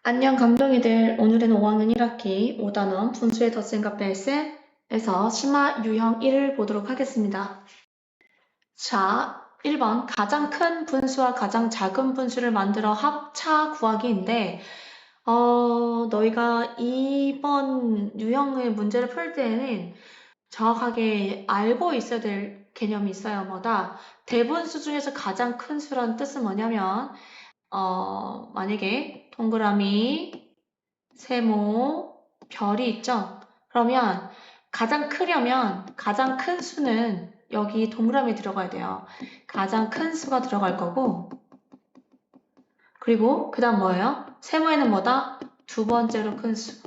안녕 감동이들. 오늘은 5학년 1학기 5단원 분수의 덧셈과 뺄셈에서 심화 유형 1을 보도록 하겠습니다. 자, 1번 가장 큰 분수와 가장 작은 분수를 만들어 합차 구하기인데 너희가 이번 유형의 문제를 풀 때에는 정확하게 알고 있어야 될 개념이 있어요. 뭐다? 대분수 중에서 가장 큰 수라는 뜻은 뭐냐면 만약에 동그라미, 세모, 별이 있죠? 그러면 가장 크려면 가장 큰 수는 여기 동그라미에 들어가야 돼요. 가장 큰 수가 들어갈 거고, 그리고 그 다음 뭐예요? 세모에는 뭐다? 두 번째로 큰 수.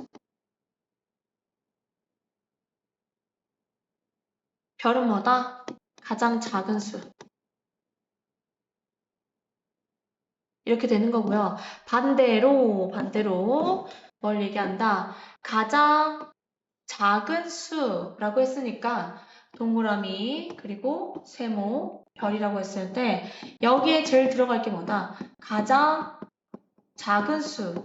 별은 뭐다? 가장 작은 수. 이렇게 되는 거고요. 반대로 뭘 얘기한다? 가장 작은 수라고 했으니까 동그라미 그리고 세모 별이라고 했을 때 여기에 제일 들어갈 게 뭐다? 가장 작은 수가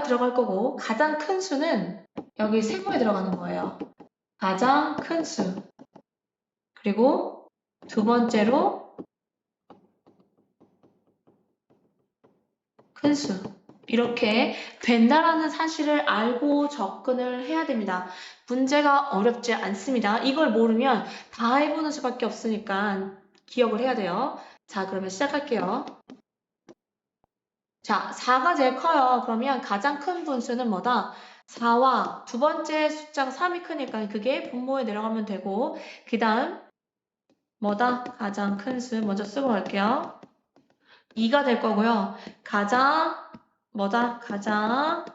들어갈 거고 가장 큰 수는 여기 세모에 들어가는 거예요. 가장 큰 수. 그리고 두 번째로 큰 수. 이렇게 된다라는 사실을 알고 접근을 해야 됩니다. 문제가 어렵지 않습니다. 이걸 모르면 다 해보는 수밖에 없으니까 기억을 해야 돼요. 자, 그러면 시작할게요. 자, 4가 제일 커요. 그러면 가장 큰 분수는 뭐다? 4와 두 번째 숫자가 3이 크니까 그게 분모에 내려가면 되고 그 다음 뭐다? 가장 큰 수 먼저 쓰고 갈게요. 2가 될 거고요. 가장 뭐다? 가장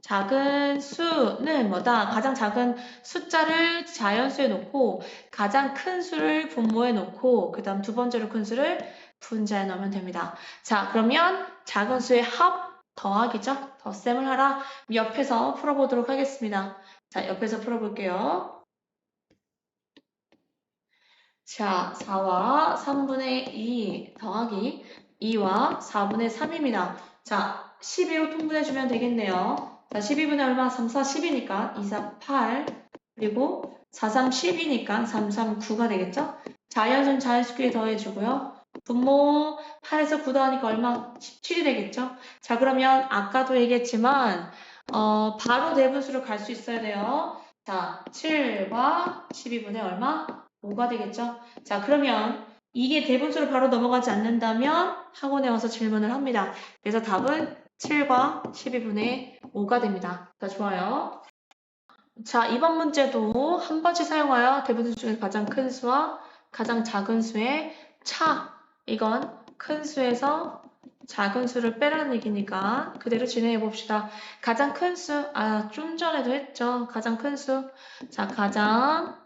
작은 수는 뭐다? 가장 작은 숫자를 자연수에 놓고 가장 큰 수를 분모에 놓고 그 다음 두 번째로 큰 수를 분자에 넣으면 됩니다. 자, 그러면 작은 수의 합 더하기죠? 덧셈을 하라. 옆에서 풀어보도록 하겠습니다. 자, 옆에서 풀어볼게요. 자, 4와 3분의 2 더하기 2와 4분의 3입니다. 자, 12로 통분해주면 되겠네요. 자, 12분의 얼마? 3, 4, 10이니까 2, 4, 8 그리고 4, 3, 10이니까 3, 3, 9가 되겠죠? 자연수는 자연수끼리 더해주고요. 분모 8에서 9 더하니까 얼마? 17이 되겠죠? 자, 그러면 아까도 얘기했지만 바로 대분수로 갈 수 있어야 돼요. 자, 7과 12분의 얼마? 5가 되겠죠? 자, 그러면 이게 대분수로 바로 넘어가지 않는다면 학원에 와서 질문을 합니다. 그래서 답은 7과 12분의 5가 됩니다. 자, 좋아요. 자, 이번 문제도 한 번씩 사용하여 대분수 중에 가장 큰 수와 가장 작은 수의 차. 이건 큰 수에서 작은 수를 빼라는 얘기니까 그대로 진행해 봅시다. 가장 큰 수, 좀 전에도 했죠. 가장 큰 수. 자, 가장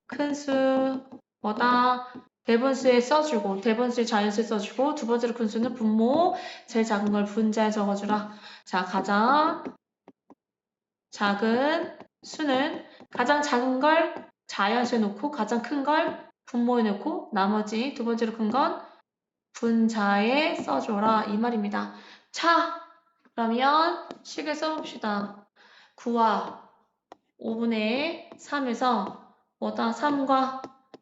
큰 수, 뭐다? 대분수에 써주고, 대분수에 자연수에 써주고, 두 번째로 큰 수는 분모, 제일 작은 걸 분자에 적어주라. 자, 가장 작은 수는 가장 작은 걸 자연수에 놓고, 가장 큰 걸 분모에 놓고, 나머지 두 번째로 큰 건 분자에 써줘라. 이 말입니다. 자, 그러면 식을 써봅시다. 9와 5분의 3에서 뭐다? 3과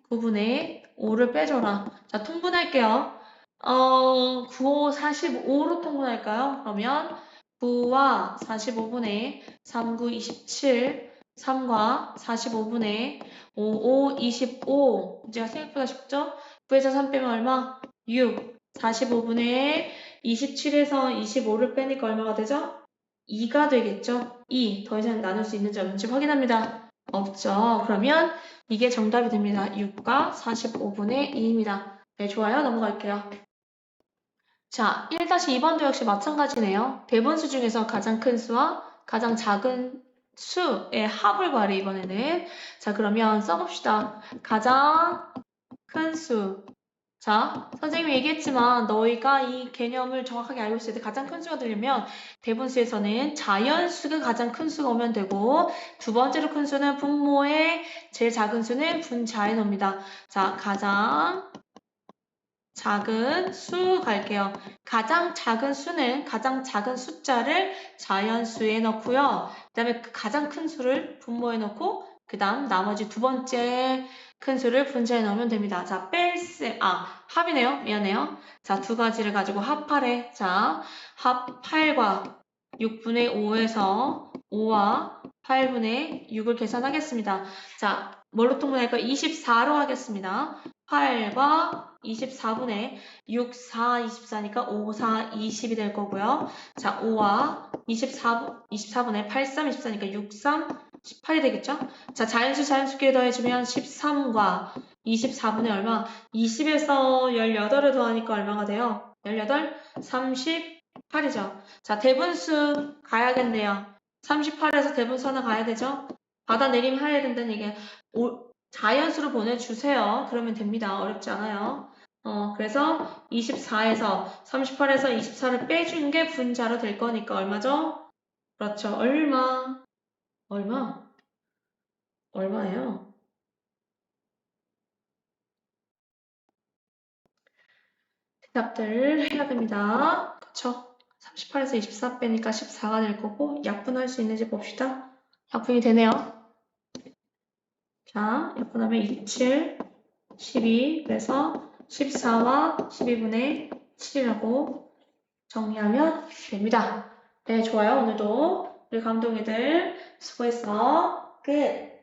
9분의 5를 빼줘라. 자, 통분할게요. 9, 45로 통분할까요? 그러면 9와 45분의 3, 9, 27, 3과 45분의 5, 5, 25. 문제가 생각보다 쉽죠? 9에서 3 빼면 얼마? 6. 45분의 27에서 25를 빼니까 얼마가 되죠? 2가 되겠죠? 2. 더 이상 나눌 수 있는지 없는지 확인합니다. 없죠. 그러면 이게 정답이 됩니다. 6과 45분의 2입니다. 네, 좋아요. 넘어갈게요. 자, 1-2번도 역시 마찬가지네요. 대분수 중에서 가장 큰 수와 가장 작은 수의 합을 구하래, 이번에는. 자, 그러면 써봅시다. 가장 큰 수. 자, 선생님이 얘기했지만 너희가 이 개념을 정확하게 알고 있을 때 가장 큰 수가 되려면 대분수에서는 자연수가 가장 큰 수가 오면 되고 두 번째로 큰 수는 분모에 제일 작은 수는 분자에 넣습니다. 자, 가장 작은 수 갈게요. 가장 작은 수는 가장 작은 숫자를 자연수에 넣고요. 그 다음에 그 가장 큰 수를 분모에 넣고 그 다음 나머지 두 번째 큰 수를 분자에 넣으면 됩니다. 자, 합이네요. 미안해요. 자, 두 가지를 가지고 합하래. 자, 합 8과 6분의 5에서 5와 8분의 6을 계산하겠습니다. 자, 뭘로 통분할까요? 24로 하겠습니다. 8과 24분의 6, 4, 24니까 5, 4, 20이 될 거고요. 자, 5와 24분의 8, 3, 24니까 6, 3, 18이 되겠죠? 자, 자연수끼리 더해주면 13과 24분의 얼마? 20에서 18을 더하니까 얼마가 돼요? 18? 38이죠. 자, 대분수 가야겠네요. 38에서 대분수 하나 가야 되죠? 받아내림 해야 된다는 얘기예요. 자연수로 보내주세요. 그러면 됩니다. 어렵지 않아요. 그래서 24에서 38에서 24를 빼준 게 분자로 될 거니까 얼마죠? 그렇죠. 얼마예요? 대답들 해야 됩니다. 그쵸? 38에서 24 빼니까 14가 될 거고 약분할 수 있는지 봅시다. 약분이 되네요. 자, 약분하면 27, 12, 그래서 14와 12분의 7이라고 정리하면 됩니다. 네, 좋아요. 오늘도 우리 감독이들 수고했어. 끝!